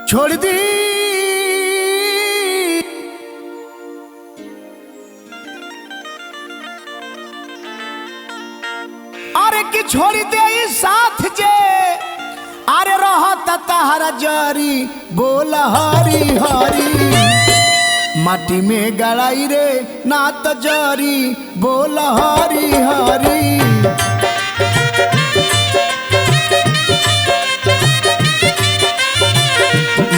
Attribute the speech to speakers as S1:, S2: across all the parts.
S1: छोड़ दी अरे कि छोड़ दे साथ जे अरे रहता तहरा जरी बोल हरी हरी माटी में गड़ाई रे ना तो जरी बोल हरी हरी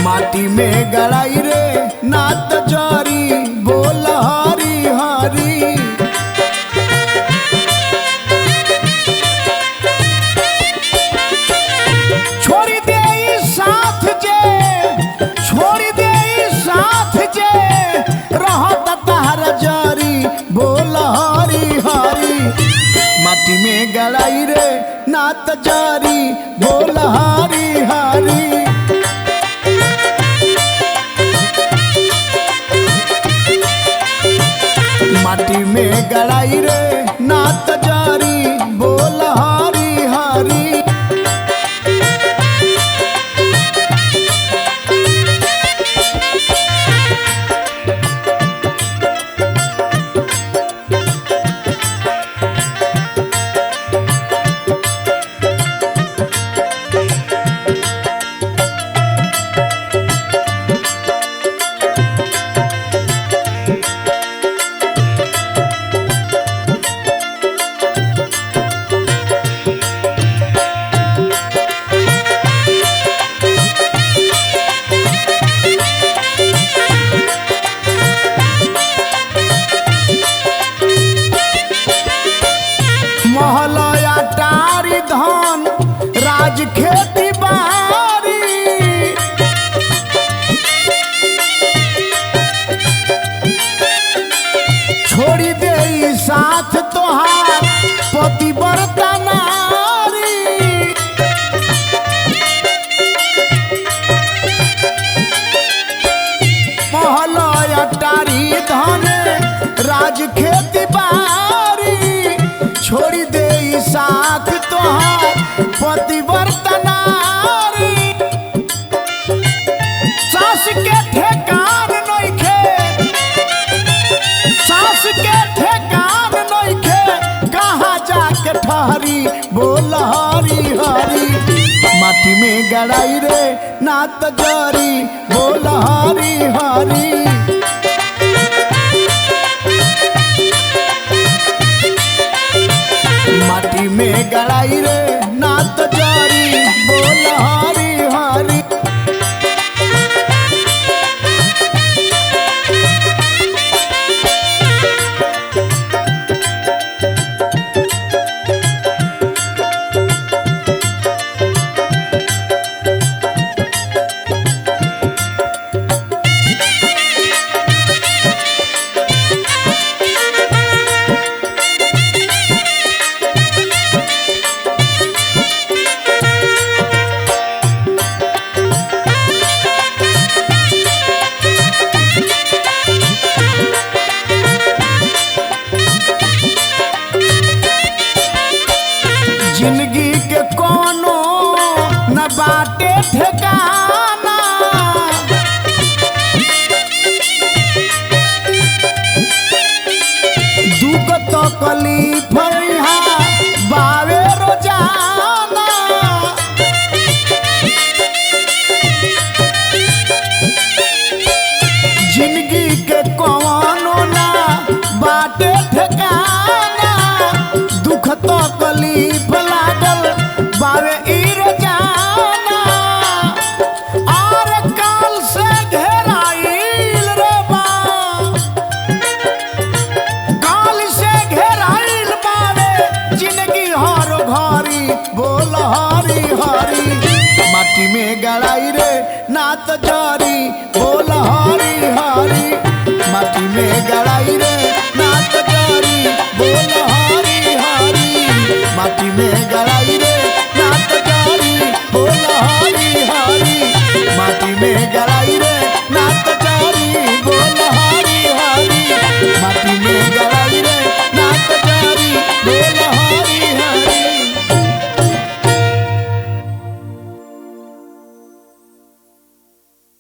S1: माटी में गड़ाई रे ना तो जरी बोल हरी हरी छोड़ दे साथ जे छोड़ दे साथ जे रहत तहर जरी बोल हरी हरी माटी में गड़ाई रे ना तो जरी बोल हरी हरी माटी में गड़ाई रे ना तो जरी बोल हरी हरी महलया टारी धन राज खेती बारी छोड़ी दे साथ तोहार पतिव्रता नारी महलया टारी धन राज खेती बारी छोड़ी दे साथ तोहार पतिव्रता नारी सास के ठेकान नइखे सास के ठेकान नइखे कहाँ जाके ठहरी बोल हरी हरी माटी में गड़ाई रे ना तो जरी बोल हरी हरी माटी में गड़ाई रे ना तो जरी बोल हरी हरी जिंदगी के कोनो न बाटे ठिकाना दुख तकलीफ यहाँ बावे रोजाना जिंदगी के कोनो न बाटे ठिकाना दुख तकलीफ लागल बावे ई रोजाना और काल से घेराइल रे बा काल से घेराइल बावे जिंदगी हर घरी बोल हरी हरी माटी में गड़ाई रे ना तो जरी बोल हरी हरी माटी में गड़ाई रे